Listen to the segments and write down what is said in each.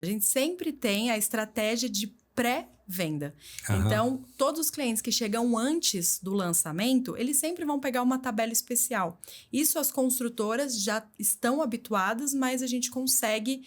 A gente sempre tem a estratégia de pré-venda. Aham. Então, todos os clientes que chegam antes do lançamento, eles sempre vão pegar uma tabela especial. Isso as construtoras já estão habituadas, mas a gente consegue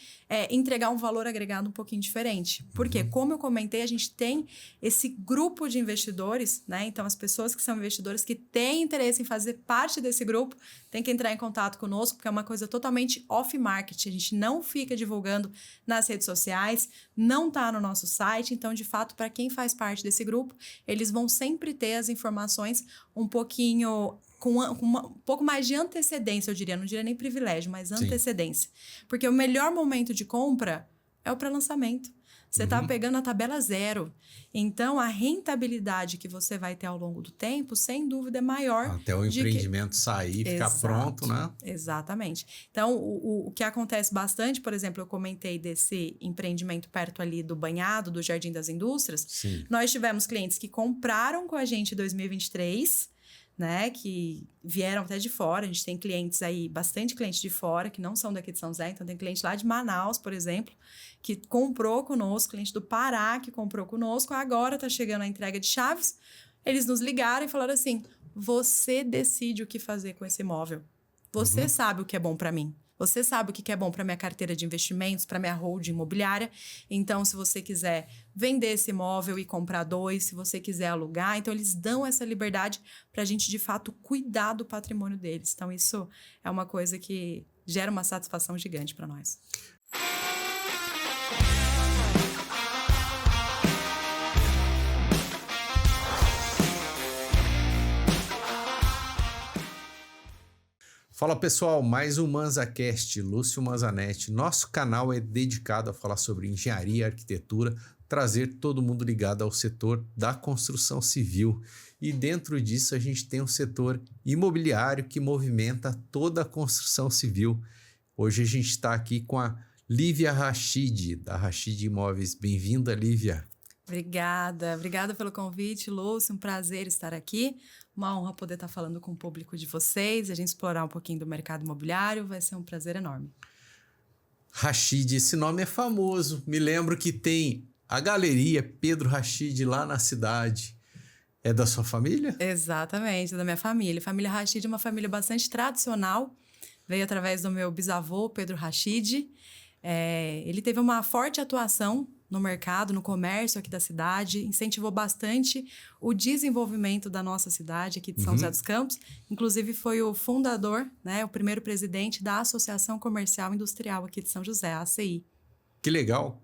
entregar um valor agregado um pouquinho diferente. Porque, como eu comentei, a gente tem esse grupo de investidores, né? Então, as pessoas que são investidores que têm interesse em fazer parte desse grupo, têm que entrar em contato conosco, porque é uma coisa totalmente off-market. A gente não fica divulgando nas redes sociais, não está no nosso site. Então, de fato, para quem faz parte desse grupo, eles vão sempre ter as informações um pouquinho com um pouco mais de antecedência, eu diria. Não diria nem privilégio, mas antecedência. Porque o melhor momento de compra é o pré-lançamento. Você está pegando a tabela zero. Então, a rentabilidade que você vai ter ao longo do tempo, sem dúvida, é maior. Até o empreendimento sair, ficar pronto, né? Exatamente. Então, o que acontece bastante, por exemplo, eu comentei desse empreendimento perto ali do Banhado, do Jardim das Indústrias. Sim. Nós tivemos clientes que compraram com a gente em 2023, né, que vieram até de fora. A gente tem clientes aí, bastante clientes de fora, que não são daqui de São José. Então, tem cliente lá de Manaus, por exemplo, que comprou conosco, cliente do Pará que comprou conosco. Agora está chegando a entrega de chaves. Eles nos ligaram e falaram assim: você decide o que fazer com esse imóvel. Você sabe o que é bom para mim. Você sabe o que é bom para minha carteira de investimentos, para minha holding imobiliária. Então, se você quiser vender esse imóvel e comprar 2, se você quiser alugar, então eles dão essa liberdade para a gente, de fato, cuidar do patrimônio deles. Então, isso é uma coisa que gera uma satisfação gigante para nós. Fala pessoal, mais um ManzaCast, Lúcio Manzanetti. Nosso canal é dedicado a falar sobre engenharia e arquitetura, trazer todo mundo ligado ao setor da construção civil. E dentro disso a gente tem um setor imobiliário que movimenta toda a construção civil. Hoje a gente está aqui com a Lívia Rachid, da Rachid Imóveis. Bem-vinda, Lívia. Obrigada pelo convite, Lúcio, um prazer estar aqui, uma honra poder estar falando com o público de vocês, a gente explorar um pouquinho do mercado imobiliário, vai ser um prazer enorme. Rachid, esse nome é famoso, me lembro que tem a galeria Pedro Rachid lá na cidade, é da sua família? Exatamente, da minha família. A família Rachid é uma família bastante tradicional, veio através do meu bisavô, Pedro Rachid. Ele teve uma forte atuação no mercado, no comércio aqui da cidade, incentivou bastante o desenvolvimento da nossa cidade aqui de São José dos Campos. Inclusive foi o fundador, né, o primeiro presidente da Associação Comercial e Industrial aqui de São José, a ACI. Que legal.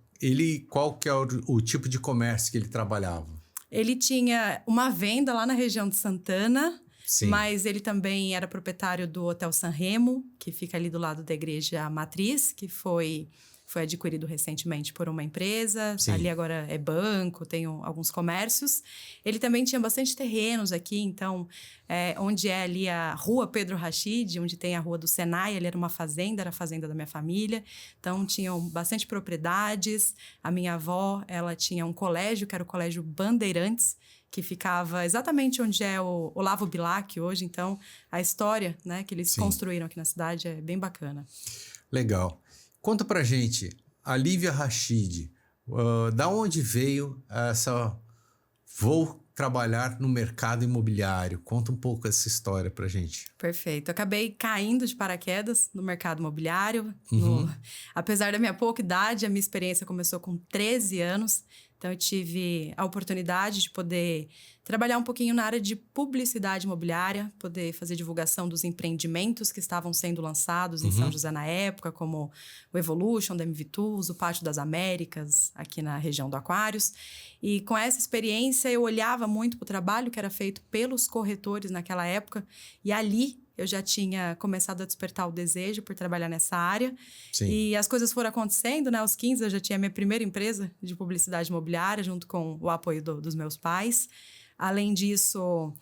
Qual que é o tipo de comércio que ele trabalhava? Ele tinha uma venda lá na região de Santana. Sim. Mas ele também era proprietário do Hotel San Remo, que fica ali do lado da igreja matriz, que foi adquirido recentemente por uma empresa. Sim. Ali agora é banco, tem alguns comércios. Ele também tinha bastante terrenos aqui, então, onde é ali a Rua Pedro Rachid, onde tem a Rua do Senai, ele era uma fazenda, era a fazenda da minha família. Então, tinham bastante propriedades. A minha avó, ela tinha um colégio, que era o Colégio Bandeirantes, que ficava exatamente onde é o Olavo Bilac hoje. Então, a história, né, que eles construíram aqui na cidade é bem bacana. Legal. Conta pra gente, a Lívia Rachid, da onde veio essa... Vou trabalhar no mercado imobiliário. Conta um pouco essa história pra gente. Perfeito. Eu acabei caindo de paraquedas no mercado imobiliário. Apesar da minha pouca idade, a minha experiência começou com 13 anos. Então, eu tive a oportunidade de poder trabalhar um pouquinho na área de publicidade imobiliária, poder fazer divulgação dos empreendimentos que estavam sendo lançados em São José na época, como o Evolution, da MV Tools, o Pátio das Américas, aqui na região do Aquários. E com essa experiência, eu olhava muito para o trabalho que era feito pelos corretores naquela época, e ali eu já tinha começado a despertar o desejo por trabalhar nessa área. Sim. E as coisas foram acontecendo, né? Aos 15 eu já tinha minha primeira empresa de publicidade imobiliária, junto com o apoio dos meus pais. Além disso,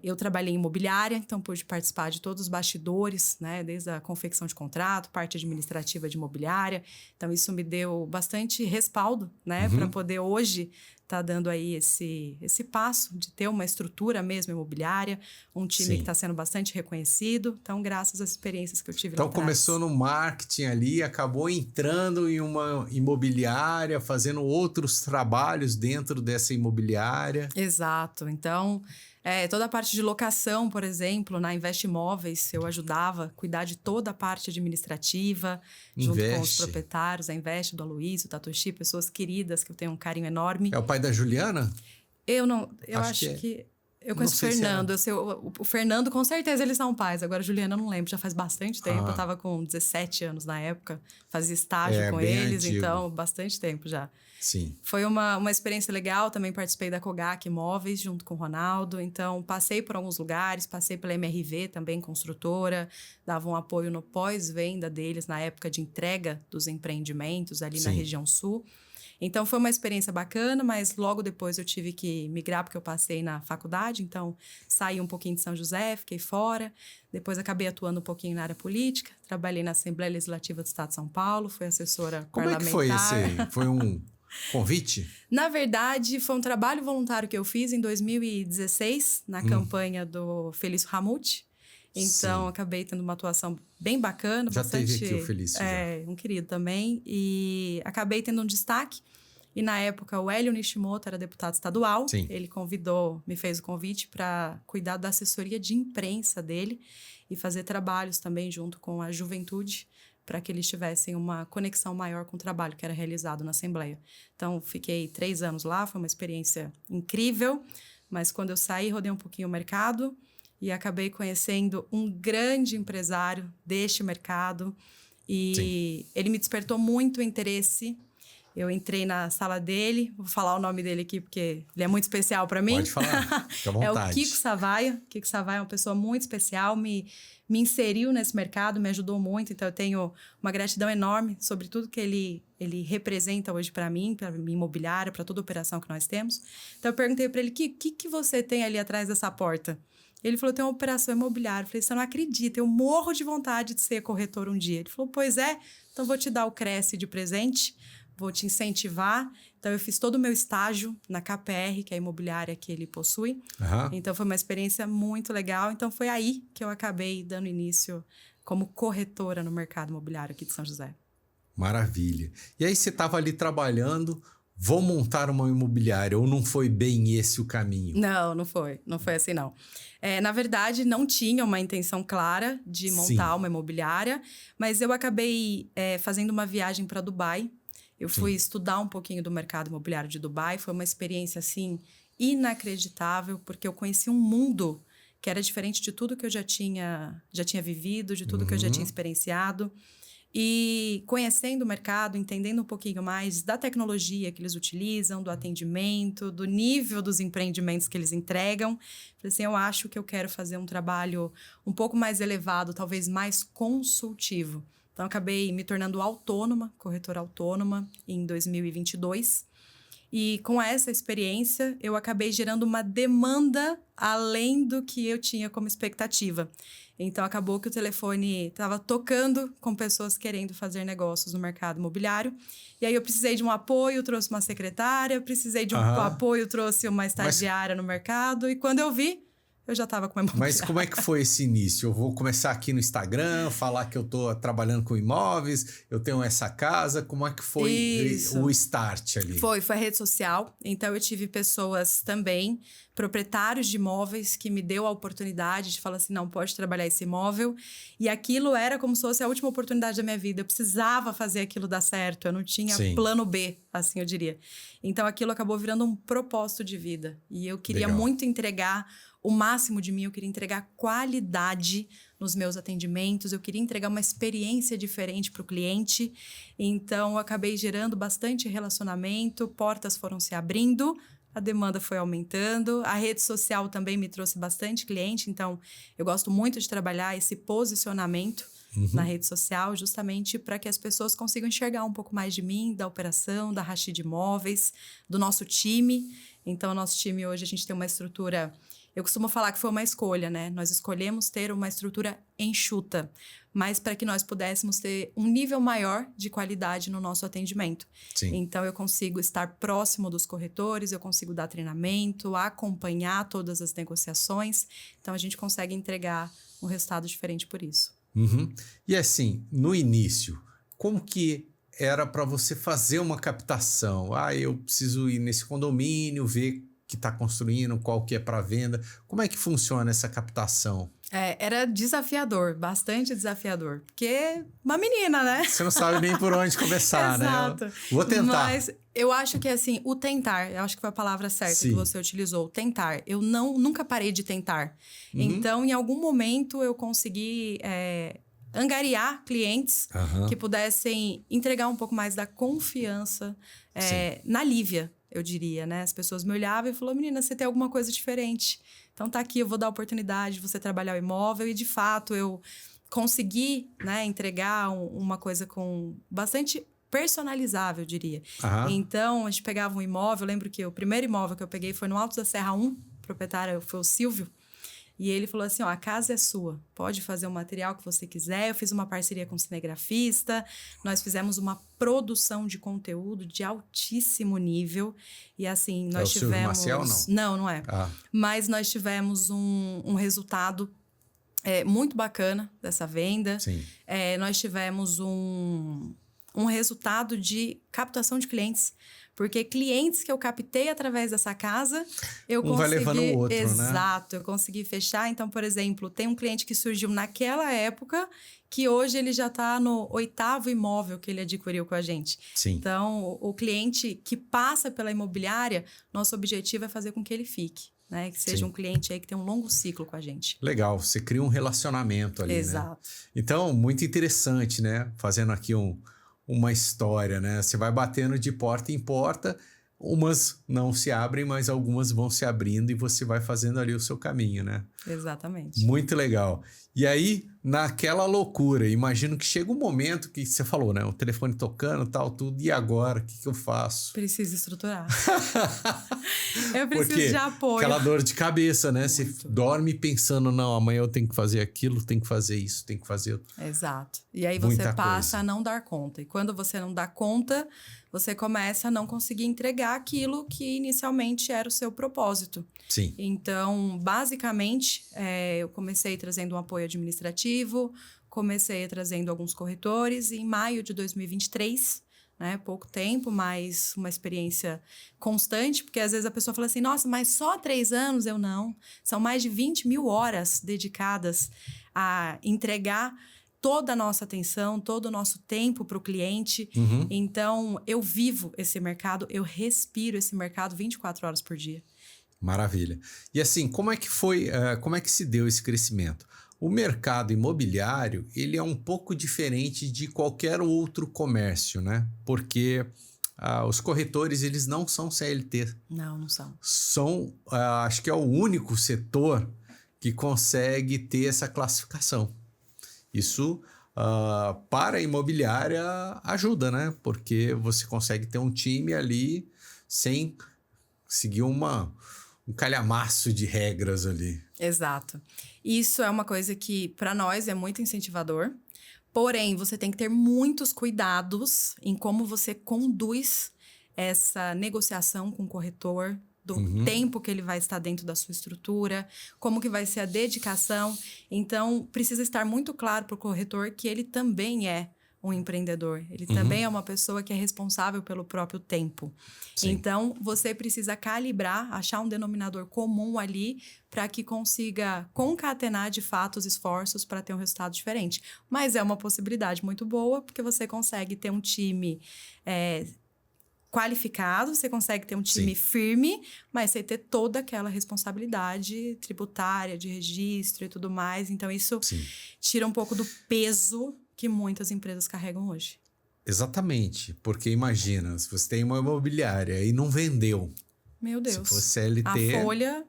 Eu trabalhei em imobiliária, então pude participar de todos os bastidores, né? Desde a confecção de contrato, parte administrativa de imobiliária. Então, isso me deu bastante respaldo, né? Para poder hoje estar dando aí esse passo de ter uma estrutura mesmo imobiliária, um time que está sendo bastante reconhecido. Então, graças às experiências que eu tive lá atrás. Então, começou no marketing ali, acabou entrando em uma imobiliária, fazendo outros trabalhos dentro dessa imobiliária. Exato. Então, toda a parte de locação, por exemplo, na Invest Imóveis, eu ajudava a cuidar de toda a parte administrativa, junto com os proprietários, a Invest, do Aloysio, Tatushi, pessoas queridas que eu tenho um carinho enorme. É o pai da Juliana? Eu acho que eu conheço o Fernando. Eu sei, o Fernando, com certeza, eles são pais. Agora, a Juliana, eu não lembro. Já faz bastante tempo. Eu tava com 17 anos na época. Fazia estágio com eles. Antigo. Então, bastante tempo já. Sim. Foi uma experiência legal. Também participei da Cogak Imóveis, junto com o Ronaldo. Então, passei por alguns lugares. Passei pela MRV, também construtora. Dava um apoio no pós-venda deles, na época de entrega dos empreendimentos ali na região sul. Então, foi uma experiência bacana, mas logo depois eu tive que migrar, porque eu passei na faculdade. Então, saí um pouquinho de São José, fiquei fora. Depois, acabei atuando um pouquinho na área política. Trabalhei na Assembleia Legislativa do Estado de São Paulo. Fui assessora parlamentar. Como é que foi esse? Foi um convite? Na verdade, foi um trabalho voluntário que eu fiz em 2016, na campanha do Felício Ramute. Então, acabei tendo uma atuação bem bacana. Já teve aqui o Felício. Um querido também. E acabei tendo um destaque. E na época, o Hélio Nishimoto era deputado estadual. Sim. Ele me fez o convite para cuidar da assessoria de imprensa dele e fazer trabalhos também junto com a juventude, para que eles tivessem uma conexão maior com o trabalho que era realizado na Assembleia. Então, fiquei 3 anos lá, foi uma experiência incrível. Mas quando eu saí, rodei um pouquinho o mercado e acabei conhecendo um grande empresário deste mercado. E ele me despertou muito interesse. Eu entrei na sala dele, vou falar o nome dele aqui porque ele é muito especial para mim. Pode falar, fica à vontade. É o Kiko Savaia. Kiko Savaia é uma pessoa muito especial, me inseriu nesse mercado, me ajudou muito. Então, eu tenho uma gratidão enorme sobre tudo que ele representa hoje para mim, para minha imobiliária, para toda a operação que nós temos. Então, eu perguntei para ele, Kiko, o que você tem ali atrás dessa porta? Ele falou, tem uma operação imobiliária. Eu falei, você não acredita, eu morro de vontade de ser corretor um dia. Ele falou, pois é, então vou te dar o Cresce de presente, vou te incentivar. Então, eu fiz todo o meu estágio na KPR, que é a imobiliária que ele possui. Então, foi uma experiência muito legal. Então, foi aí que eu acabei dando início como corretora no mercado imobiliário aqui de São José. Maravilha. E aí, você estava ali trabalhando, vou montar uma imobiliária, ou não foi bem esse o caminho? Não foi. Não foi assim, não. Na verdade, não tinha uma intenção clara de montar uma imobiliária, mas eu acabei fazendo uma viagem para Dubai. Eu fui estudar um pouquinho do mercado imobiliário de Dubai. Foi uma experiência, assim, inacreditável, porque eu conheci um mundo que era diferente de tudo que eu já tinha vivido, de tudo que eu já tinha experienciado. E conhecendo o mercado, entendendo um pouquinho mais da tecnologia que eles utilizam, do atendimento, do nível dos empreendimentos que eles entregam. Falei assim, eu acho que eu quero fazer um trabalho um pouco mais elevado, talvez mais consultivo. Então, acabei me tornando autônoma, corretora autônoma, em 2022. E com essa experiência, eu acabei gerando uma demanda além do que eu tinha como expectativa. Então, acabou que o telefone estava tocando com pessoas querendo fazer negócios no mercado imobiliário. E aí, eu precisei de um apoio, trouxe uma secretária. Precisei de um apoio, trouxe uma estagiária no mercado. E quando eu vi, eu já estava com uma imobiliária. Mas como é que foi esse início? Eu vou começar aqui no Instagram, falar que eu estou trabalhando com imóveis, eu tenho essa casa. Como é que foi o start ali? Foi a rede social. Então, eu tive pessoas também, proprietários de imóveis, que me deu a oportunidade de falar assim, não, pode trabalhar esse imóvel. E aquilo era como se fosse a última oportunidade da minha vida. Eu precisava fazer aquilo dar certo. Eu não tinha plano B, assim eu diria. Então, aquilo acabou virando um propósito de vida. E eu queria muito entregar o máximo de mim, eu queria entregar qualidade nos meus atendimentos, eu queria entregar uma experiência diferente para o cliente. Então, eu acabei gerando bastante relacionamento, portas foram se abrindo, a demanda foi aumentando, a rede social também me trouxe bastante cliente, então eu gosto muito de trabalhar esse posicionamento na rede social, justamente para que as pessoas consigam enxergar um pouco mais de mim, da operação, da Rashid Imóveis, do nosso time. Então, o nosso time hoje, a gente tem uma estrutura Eu costumo falar que foi uma escolha, né? Nós escolhemos ter uma estrutura enxuta, mas para que nós pudéssemos ter um nível maior de qualidade no nosso atendimento. Sim. Então, eu consigo estar próximo dos corretores, eu consigo dar treinamento, acompanhar todas as negociações. Então, a gente consegue entregar um resultado diferente por isso. Uhum. E assim, no início, como que era para você fazer uma captação? Eu preciso ir nesse condomínio, ver que está construindo, qual que é para venda. Como é que funciona essa captação? Era desafiador, bastante desafiador. Porque uma menina, né? Você não sabe nem por onde começar, né? Exato. Vou tentar. Mas eu acho que, assim, o tentar, eu acho que foi a palavra certa Sim. que você utilizou, tentar. Eu nunca parei de tentar. Uhum. Então, em algum momento, eu consegui angariar clientes que pudessem entregar um pouco mais da confiança na Lívia, eu diria, né? As pessoas me olhavam e falavam, menina, você tem alguma coisa diferente. Então, tá aqui, eu vou dar a oportunidade de você trabalhar o imóvel. E, de fato, eu consegui, né, entregar uma coisa com bastante personalizável, eu diria. Então, a gente pegava um imóvel. Eu lembro que o primeiro imóvel que eu peguei foi no Alto da Serra 1. O proprietário foi o Silvio. E ele falou assim, a casa é sua, pode fazer o material que você quiser. Eu fiz uma parceria com um cinegrafista, nós fizemos uma produção de conteúdo de altíssimo nível. E assim, nós tivemos... Silvio Maciel, não? Não é. Mas nós tivemos um resultado muito bacana dessa venda. Sim. Nós tivemos um resultado de captação de clientes. Porque clientes que eu captei através dessa casa, eu consegui... vai levando o outro, né? Exato, eu consegui fechar. Então, por exemplo, tem um cliente que surgiu naquela época, que hoje ele já está no 8º imóvel que ele adquiriu com a gente. Sim. Então, o cliente que passa pela imobiliária, nosso objetivo é fazer com que ele fique. Né? Que seja um cliente aí que tem um longo ciclo com a gente. Legal, você cria um relacionamento ali, Exato. né? Então, muito interessante, né? Fazendo aqui uma história, né? Você vai batendo de porta em porta, umas não se abrem, mas algumas vão se abrindo e você vai fazendo ali o seu caminho, né? Exatamente. Muito legal. E aí, naquela loucura, imagino que chega um momento que você falou, né? O telefone tocando, tal, tudo, e agora? O que eu faço? Preciso estruturar. Eu preciso de apoio. Aquela dor de cabeça, né? Você dorme pensando, não, amanhã eu tenho que fazer aquilo, tenho que fazer isso, tenho que fazer... Exato. E aí você passa a não dar conta. E quando você não dá conta, você começa a não conseguir entregar aquilo que inicialmente era o seu propósito. Sim. Então, basicamente, eu comecei trazendo um apoio administrativo, comecei trazendo alguns corretores. E em maio de 2023... né? Pouco tempo, mas uma experiência constante, porque às vezes a pessoa fala assim, nossa, mas só 3 anos? Eu não. São mais de 20 mil horas dedicadas a entregar toda a nossa atenção, todo o nosso tempo para o cliente. Então, eu vivo esse mercado, eu respiro esse mercado 24 horas por dia. Maravilha. E assim, como é que foi, como é que se deu esse crescimento? O mercado imobiliário, ele é um pouco diferente de qualquer outro comércio, né? Porque os corretores, eles não são CLT. Não são. São, acho que é o único setor que consegue ter essa classificação. Isso, para a imobiliária, ajuda, né? Porque você consegue ter um time ali sem seguir um calhamaço de regras ali. Exato. Isso é uma coisa que, para nós, é muito incentivador. Porém, você tem que ter muitos cuidados em como você conduz essa negociação com o corretor, do tempo que ele vai estar dentro da sua estrutura, como que vai ser a dedicação. Então, precisa estar muito claro para o corretor que ele também é um empreendedor. Ele também é uma pessoa que é responsável pelo próprio tempo. Sim. Então, você precisa calibrar, achar um denominador comum ali para que consiga concatenar de fato os esforços para ter um resultado diferente. Mas é uma possibilidade muito boa, porque você consegue ter um time qualificado, você consegue ter um time firme, mas sem ter toda aquela responsabilidade tributária, de registro e tudo mais. Então, isso tira um pouco do peso que muitas empresas carregam hoje. Exatamente, porque imagina, se você tem uma imobiliária e não vendeu. Meu Deus. Se fosse CLT... A folha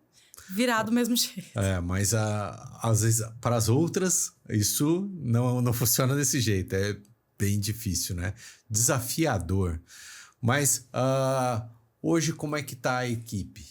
virá do mesmo jeito. Mas às vezes para as outras, isso não funciona desse jeito. É bem difícil, né? Desafiador. Mas hoje como é que tá a equipe?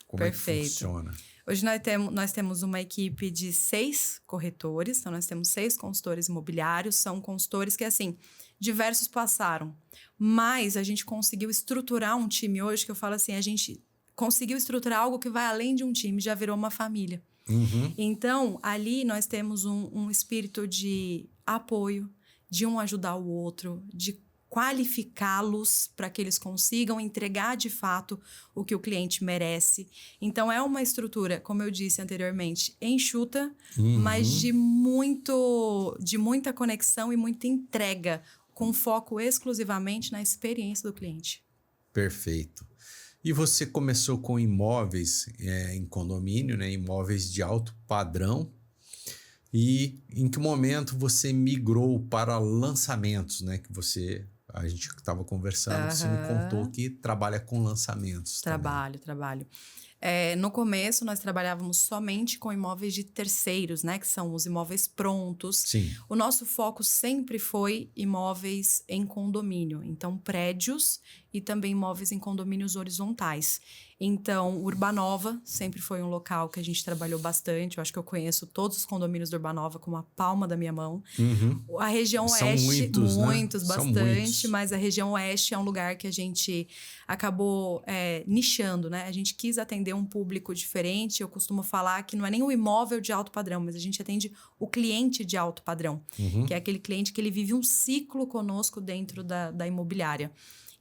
Como Perfeito. é que funciona? Hoje nós temos uma equipe de 6 corretores, então nós temos 6 consultores imobiliários, são consultores que, assim, diversos passaram, mas a gente conseguiu estruturar um time hoje, que eu falo assim, a gente conseguiu estruturar algo que vai além de um time, já virou uma família. Uhum. Então, ali nós temos um espírito de apoio, de um ajudar o outro, de qualificá-los para que eles consigam entregar de fato o que o cliente merece. Então, é uma estrutura, como eu disse anteriormente, enxuta, mas de muita conexão e muita entrega, com foco exclusivamente na experiência do cliente. Perfeito. E você começou com imóveis em condomínio, né? Imóveis de alto padrão. E em que momento você migrou para lançamentos, né? A gente estava conversando, você me contou que trabalha com lançamentos também. Trabalho. No começo, nós trabalhávamos somente com imóveis de terceiros, né? Que são os imóveis prontos. Sim. O nosso foco sempre foi imóveis em condomínio. Então, prédios e também imóveis em condomínios horizontais. Então, Urbanova sempre foi um local que a gente trabalhou bastante. Eu acho que eu conheço todos os condomínios do Urbanova com a palma da minha mão. Uhum. A região São oeste, muitos, né? bastante, São muitos. mas a região oeste é um lugar que a gente acabou nichando, né? A gente quis atender um público diferente. Eu costumo falar que não é nem o imóvel de alto padrão, mas a gente atende o cliente de alto padrão, que é aquele cliente que ele vive um ciclo conosco dentro da imobiliária.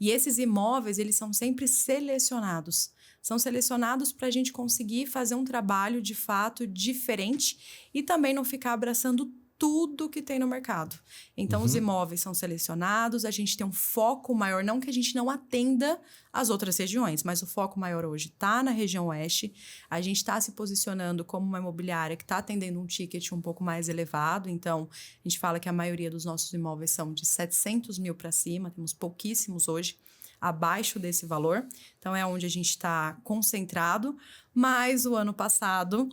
E esses imóveis, eles são sempre selecionados. São selecionados para a gente conseguir fazer um trabalho, de fato, diferente e também não ficar abraçando tudo que tem no mercado. Então, os imóveis são selecionados, a gente tem um foco maior, não que a gente não atenda as outras regiões, mas o foco maior hoje está na região oeste. A gente está se posicionando como uma imobiliária que está atendendo um ticket um pouco mais elevado. Então, a gente fala que a maioria dos nossos imóveis são de 700 mil para cima, temos pouquíssimos hoje abaixo desse valor. Então, é onde a gente está concentrado. Mas o ano passado,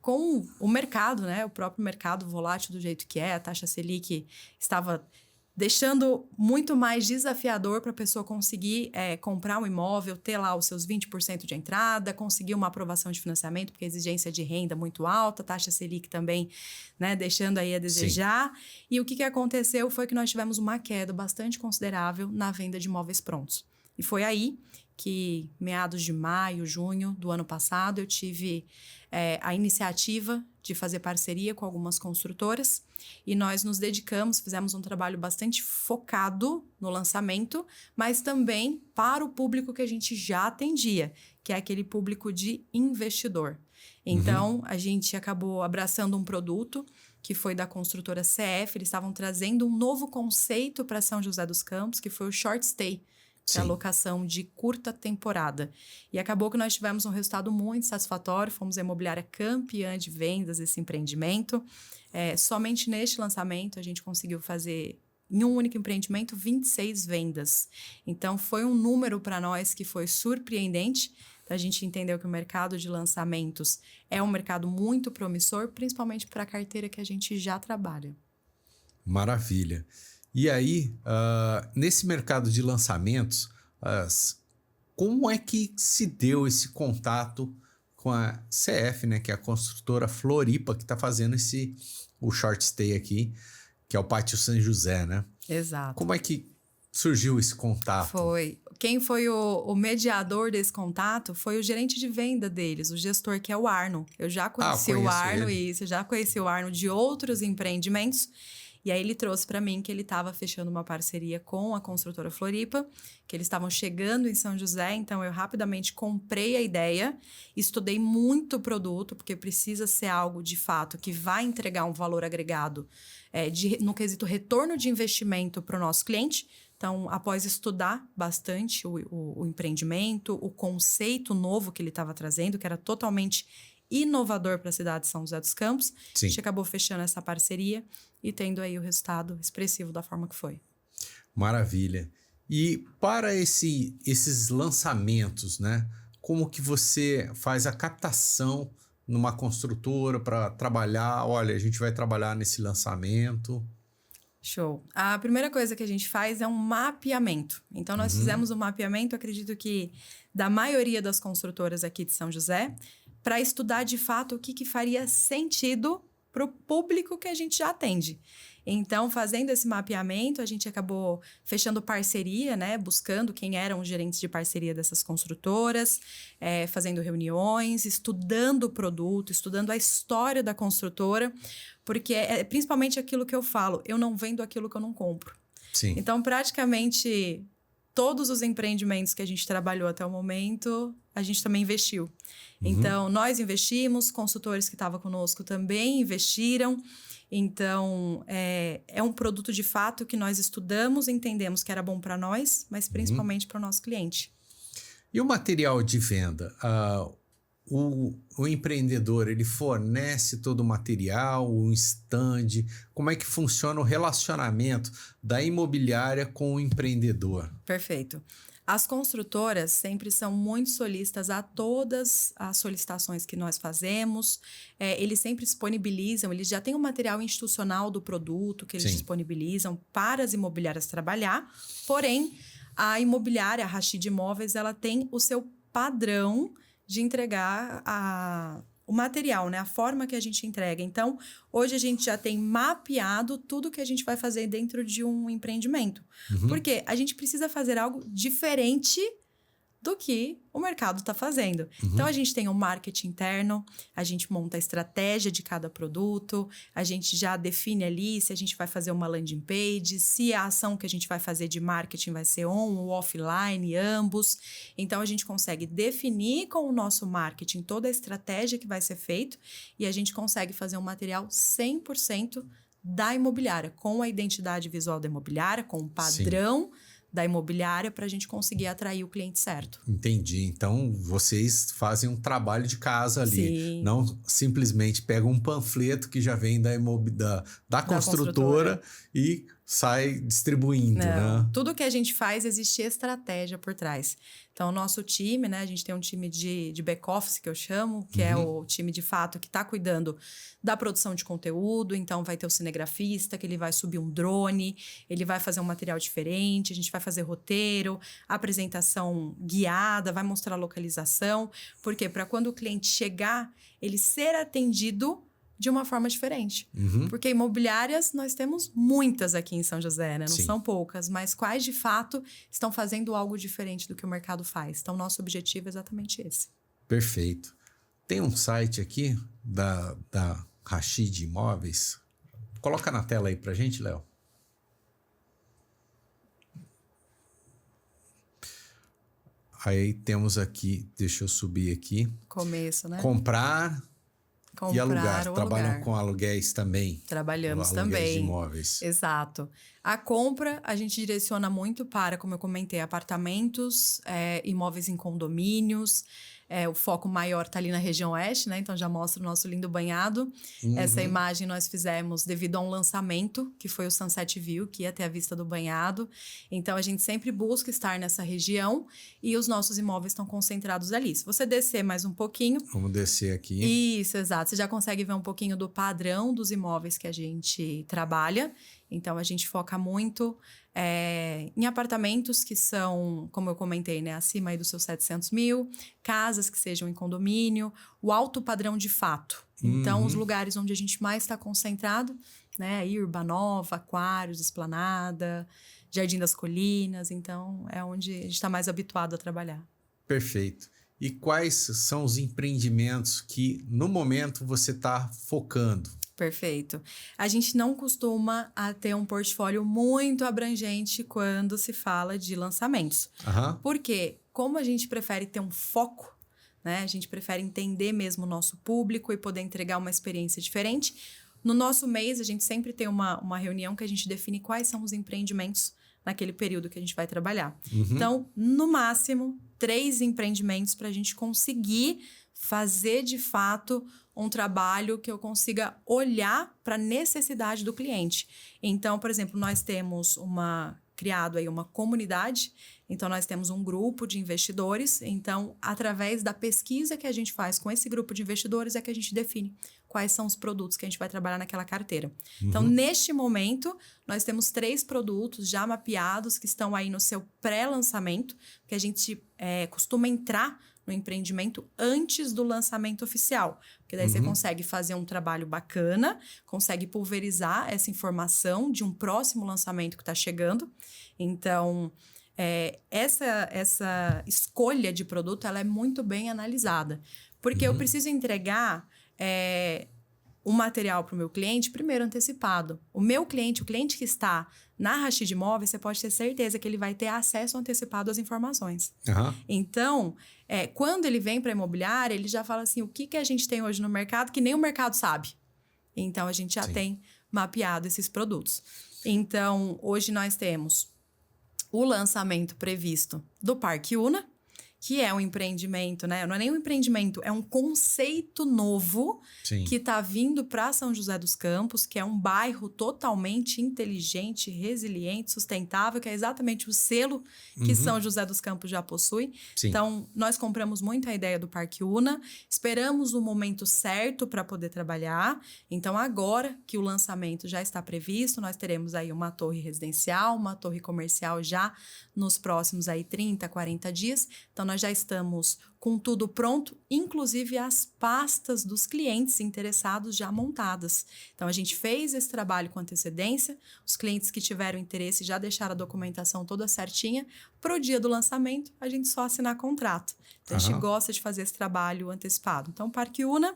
com o mercado, né, o próprio mercado volátil do jeito que é, a taxa Selic estava deixando muito mais desafiador para a pessoa conseguir comprar um imóvel, ter lá os seus 20% de entrada, conseguir uma aprovação de financiamento, porque a exigência de renda é muito alta, a taxa Selic também, né, deixando aí a desejar. Sim. E o que aconteceu foi que nós tivemos uma queda bastante considerável na venda de imóveis prontos. E foi aí que, meados de maio, junho do ano passado, eu tive a iniciativa de fazer parceria com algumas construtoras e nós nos dedicamos, fizemos um trabalho bastante focado no lançamento, mas também para o público que a gente já atendia, que é aquele público de investidor. Então, a gente acabou abraçando um produto que foi da construtora CF, eles estavam trazendo um novo conceito para São José dos Campos, que foi o short stay, que é a locação de curta temporada. E acabou que nós tivemos um resultado muito satisfatório, fomos a imobiliária campeã de vendas desse empreendimento. Somente neste lançamento a gente conseguiu fazer, em um único empreendimento, 26 vendas. Então, foi um número para nós que foi surpreendente. A gente entendeu que o mercado de lançamentos é um mercado muito promissor, principalmente para a carteira que a gente já trabalha. Maravilha. E aí, nesse mercado de lançamentos, como é que se deu esse contato com a CF, né, que é a construtora Floripa, que está fazendo o short stay aqui, que é o Pátio São José, né? Exato. Como é que surgiu esse contato? Quem foi o mediador desse contato foi o gerente de venda deles, o gestor, que é o Arno. Eu já conheci o Arno, já conheci o Arno de outros empreendimentos. E aí ele trouxe para mim que ele estava fechando uma parceria com a construtora Floripa, que eles estavam chegando em São José, então eu rapidamente comprei a ideia, estudei muito o produto, porque precisa ser algo de fato que vai entregar um valor agregado no quesito retorno de investimento para o nosso cliente. Então, após estudar bastante o empreendimento, o conceito novo que ele estava trazendo, que era totalmente inovador para a cidade de São José dos Campos, Sim. A gente acabou fechando essa parceria e tendo aí o resultado expressivo da forma que foi. Maravilha. E para esses lançamentos, né? Como que você faz a captação numa construtora para trabalhar? Olha, a gente vai trabalhar nesse lançamento. Show. A primeira coisa que a gente faz é um mapeamento. Então, nós fizemos um mapeamento, acredito que da maioria das construtoras aqui de São José, para estudar de fato o que faria sentido para o público que a gente já atende. Então, fazendo esse mapeamento, a gente acabou fechando parceria, né? Buscando quem eram os gerentes de parceria dessas construtoras, fazendo reuniões, estudando o produto, estudando a história da construtora, porque é principalmente aquilo que eu falo, eu não vendo aquilo que eu não compro. Sim. Então, praticamente, todos os empreendimentos que a gente trabalhou até o momento, a gente também investiu. Então, nós investimos, consultores que estavam conosco também investiram. Então, é um produto de fato que nós estudamos, entendemos que era bom para nós, mas principalmente para o nosso cliente. E o material de venda? O empreendedor, ele fornece todo o material, um stand? Como é que funciona o relacionamento da imobiliária com o empreendedor? Perfeito. As construtoras sempre são muito solícitas a todas as solicitações que nós fazemos. Eles sempre disponibilizam, eles já têm o material institucional do produto que eles disponibilizam para as imobiliárias trabalhar. Porém, a imobiliária, a Rachid Imóveis, ela tem o seu padrão de entregar o material, né? A forma que a gente entrega. Então, hoje a gente já tem mapeado tudo que a gente vai fazer dentro de um empreendimento. Porque a gente precisa fazer algo diferente do que o mercado está fazendo. Então, a gente tem um marketing interno, a gente monta a estratégia de cada produto, a gente já define ali se a gente vai fazer uma landing page, se a ação que a gente vai fazer de marketing vai ser on ou offline, ambos. Então, a gente consegue definir com o nosso marketing toda a estratégia que vai ser feito e a gente consegue fazer um material 100% da imobiliária, com a identidade visual da imobiliária, com o padrão da imobiliária para a gente conseguir atrair o cliente certo. Entendi. Então, vocês fazem um trabalho de casa ali. Sim. Não simplesmente pegam um panfleto que já vem da construtora e sai distribuindo, né? Tudo que a gente faz, existe estratégia por trás. Então, o nosso time, né? A gente tem um time de back-office, que eu chamo, que é o time, de fato, que está cuidando da produção de conteúdo. Então, vai ter o cinegrafista, que ele vai subir um drone, ele vai fazer um material diferente, a gente vai fazer roteiro, apresentação guiada, vai mostrar a localização. Por quê? Para quando o cliente chegar, ele ser atendido de uma forma diferente. Porque imobiliárias nós temos muitas aqui em São José, né? Não são poucas, mas quais de fato estão fazendo algo diferente do que o mercado faz. Então, nosso objetivo é exatamente esse. Perfeito. Tem um site aqui da Rachid Imóveis. Coloca na tela aí pra gente, Léo. Aí temos aqui, deixa eu subir aqui. Começo, né? Comprar e alugar. Trabalham com aluguéis também? Trabalhamos aluguéis também. De imóveis. Exato. A compra, a gente direciona muito para, como eu comentei, apartamentos, imóveis em condomínios. O foco maior está ali na região oeste, né? Então, já mostra o nosso lindo banhado. Essa imagem nós fizemos devido a um lançamento, que foi o Sunset View, que ia ter a vista do banhado. Então, a gente sempre busca estar nessa região e os nossos imóveis estão concentrados ali. Se você descer mais um pouquinho... Vamos descer aqui. Isso, exato. Você já consegue ver um pouquinho do padrão dos imóveis que a gente trabalha. Então, a gente foca muito em apartamentos que são, como eu comentei, né, acima aí dos seus 700 mil, casas que sejam em condomínio, o alto padrão de fato. Então, os lugares onde a gente mais está concentrado, né, aí Urbanova, Aquários, Esplanada, Jardim das Colinas, então é onde a gente está mais habituado a trabalhar. Perfeito. E quais são os empreendimentos que, no momento, você está focando? Perfeito. A gente não costuma ter um portfólio muito abrangente quando se fala de lançamentos. Porque, como a gente prefere ter um foco, né? A gente prefere entender mesmo o nosso público e poder entregar uma experiência diferente. No nosso mês, a gente sempre tem uma reunião que a gente define quais são os empreendimentos naquele período que a gente vai trabalhar. Então, no máximo, 3 empreendimentos para a gente conseguir fazer, de fato, um trabalho que eu consiga olhar para a necessidade do cliente. Então, por exemplo, nós temos criado aí uma comunidade, então nós temos um grupo de investidores, então através da pesquisa que a gente faz com esse grupo de investidores é que a gente define quais são os produtos que a gente vai trabalhar naquela carteira. Então, neste momento, nós temos 3 produtos já mapeados que estão aí no seu pré-lançamento, que a gente costuma entrar no empreendimento antes do lançamento oficial. Porque daí você consegue fazer um trabalho bacana, consegue pulverizar essa informação de um próximo lançamento que está chegando. Então, essa escolha de produto ela é muito bem analisada. Porque eu preciso entregar o material para o meu cliente, primeiro antecipado. O cliente que está na Rashid Imóveis, você pode ter certeza que ele vai ter acesso antecipado às informações. Então, quando ele vem para a imobiliária, ele já fala assim, o que a gente tem hoje no mercado que nem o mercado sabe. Então, a gente já tem mapeado esses produtos. Então, hoje nós temos o lançamento previsto do Parque Una, que é um empreendimento, né? Não é nem um empreendimento, é um conceito novo que está vindo para São José dos Campos, que é um bairro totalmente inteligente, resiliente, sustentável, que é exatamente o selo que São José dos Campos já possui. Então, nós compramos muito a ideia do Parque Una, esperamos o momento certo para poder trabalhar. Então, agora que o lançamento já está previsto, nós teremos aí uma torre residencial, uma torre comercial já nos próximos aí 30, 40 dias. Então, nós já estamos com tudo pronto, inclusive as pastas dos clientes interessados já montadas. Então, a gente fez esse trabalho com antecedência, os clientes que tiveram interesse já deixaram a documentação toda certinha. Para o dia do lançamento, a gente só assinar contrato. Então, a gente gosta de fazer esse trabalho antecipado. Então, Parque Una.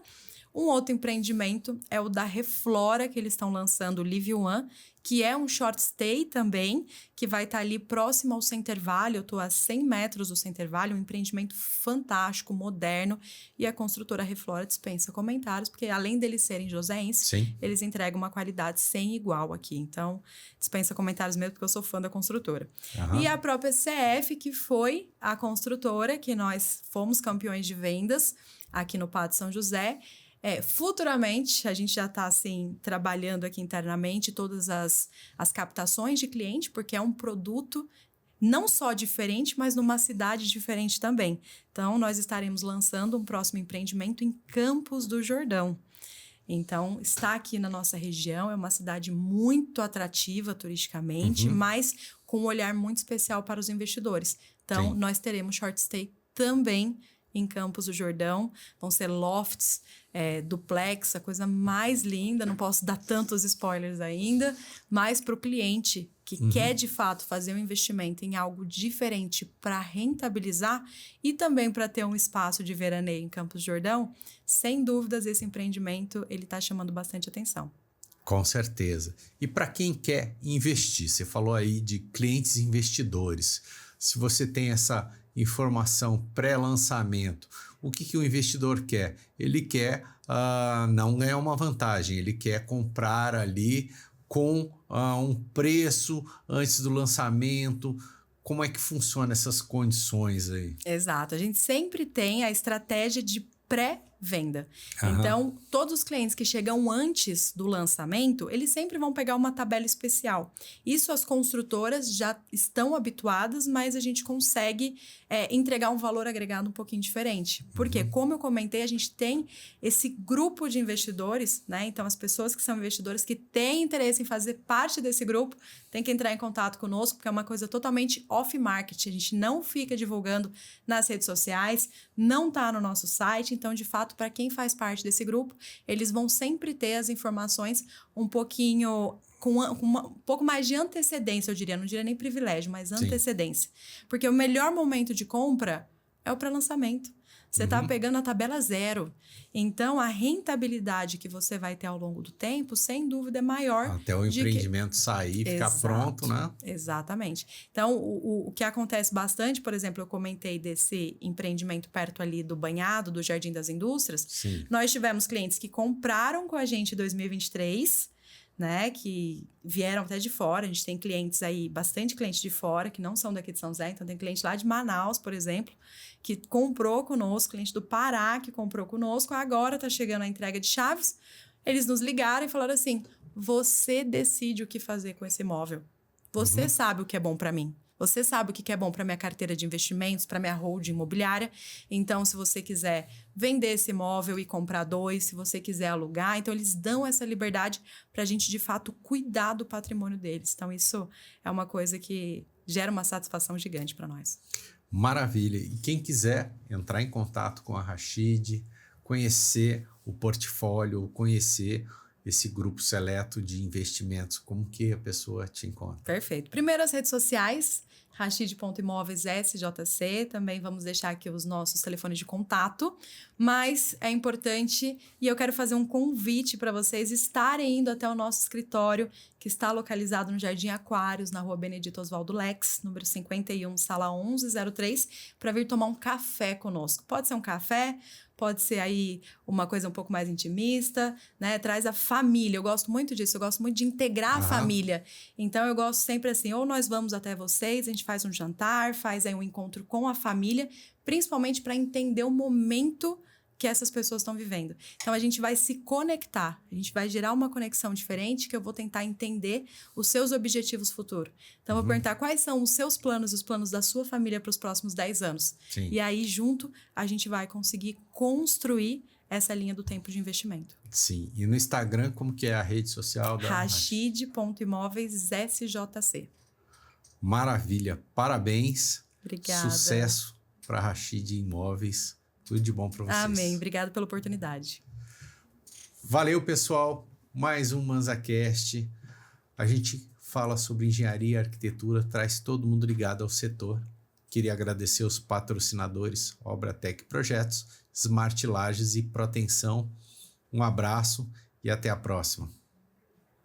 Um outro empreendimento é o da Reflora, que eles estão lançando o Live One, que é um short stay também, que vai estar ali próximo ao Center Valley. Eu estou a 100 metros do Center Valley, um empreendimento fantástico, moderno, e a construtora Reflora dispensa comentários, porque além deles serem joseenses, eles entregam uma qualidade sem igual aqui. Então, dispensa comentários mesmo, porque eu sou fã da construtora. E a própria CF, que foi a construtora que nós fomos campeões de vendas aqui no Pátio São José. Futuramente, a gente já está assim, trabalhando aqui internamente todas as captações de cliente, porque é um produto não só diferente, mas numa cidade diferente também. Então, nós estaremos lançando um próximo empreendimento em Campos do Jordão. Então, está aqui na nossa região, é uma cidade muito atrativa turisticamente, mas com um olhar muito especial para os investidores. Então, nós teremos short stay também em Campos do Jordão. Vão ser lofts, duplex, a coisa mais linda. Não posso dar tantos spoilers ainda, mas para o cliente que quer, de fato, fazer um investimento em algo diferente para rentabilizar e também para ter um espaço de veraneio em Campos do Jordão, sem dúvidas, esse empreendimento ele está chamando bastante atenção. Com certeza. E para quem quer investir, você falou aí de clientes investidores. Se você tem essa informação pré-lançamento, o que o investidor quer? Ele quer não ganhar uma vantagem, ele quer comprar ali com um preço antes do lançamento. Como é que funciona essas condições aí? Exato. A gente sempre tem a estratégia de pré-venda. Então, todos os clientes que chegam antes do lançamento, eles sempre vão pegar uma tabela especial. Isso as construtoras já estão habituadas, mas a gente consegue entregar um valor agregado um pouquinho diferente. Porque, como eu comentei, a gente tem esse grupo de investidores, né? Então, as pessoas que são investidores que têm interesse em fazer parte desse grupo, têm que entrar em contato conosco, porque é uma coisa totalmente off-market. A gente não fica divulgando nas redes sociais, não está no nosso site. Então, de fato, para quem faz parte desse grupo, eles vão sempre ter as informações um pouquinho com um pouco mais de antecedência, eu diria. Não diria nem privilégio, mas antecedência. Porque o melhor momento de compra é o pré-lançamento. Você está pegando a tabela zero. Então, a rentabilidade que você vai ter ao longo do tempo, sem dúvida, é maior. Até o empreendimento sair, ficar pronto, né? Exatamente. Então, o que acontece bastante, por exemplo, eu comentei desse empreendimento perto ali do Banhado, do Jardim das Indústrias. Nós tivemos clientes que compraram com a gente em 2023, né, que vieram até de fora. A gente tem clientes aí, bastante clientes de fora, que não são daqui de São José. Então, tem cliente lá de Manaus, por exemplo, que comprou conosco, cliente do Pará que comprou conosco. Agora está chegando a entrega de chaves. Eles nos ligaram e falaram assim, você decide o que fazer com esse imóvel. Você sabe o que é bom para mim. Você sabe o que é bom para minha carteira de investimentos, para minha holding imobiliária. Então, se você quiser vender esse imóvel e comprar 2, se você quiser alugar, então eles dão essa liberdade para a gente, de fato, cuidar do patrimônio deles. Então, isso é uma coisa que gera uma satisfação gigante para nós. Maravilha. E quem quiser entrar em contato com a Rachid, conhecer o portfólio, conhecer esse grupo seleto de investimentos, como que a pessoa te encontra? Perfeito. Primeiro as redes sociais, Rachid.imóveis SJC, também vamos deixar aqui os nossos telefones de contato, mas é importante e eu quero fazer um convite para vocês estarem indo até o nosso escritório, que está localizado no Jardim Aquários, na Rua Benedito Oswaldo Lex, número 51, sala 1103, para vir tomar um café conosco. Pode ser um café, pode ser aí uma coisa um pouco mais intimista, né? Traz a família. Eu gosto muito disso, eu gosto muito de integrar a família. Então, eu gosto sempre assim, ou nós vamos até vocês, a gente faz um jantar, faz aí um encontro com a família, principalmente para entender o momento que essas pessoas estão vivendo. Então, a gente vai se conectar, a gente vai gerar uma conexão diferente que eu vou tentar entender os seus objetivos futuros. Então, eu vou perguntar quais são os seus planos e os planos da sua família para os próximos 10 anos. Sim. E aí, junto, a gente vai conseguir construir essa linha do tempo de investimento. Sim. E no Instagram, como que é a rede social da Rachid.imóveis SJC. Maravilha. Parabéns. Obrigada. Sucesso para Rachid Imóveis. Tudo de bom para vocês. Amém. Obrigada pela oportunidade. Valeu, pessoal. Mais um ManzaCast. A gente fala sobre engenharia e arquitetura, traz todo mundo ligado ao setor. Queria agradecer os patrocinadores, Obratec Projetos, Smart Lages e Protenção. Um abraço e até a próxima.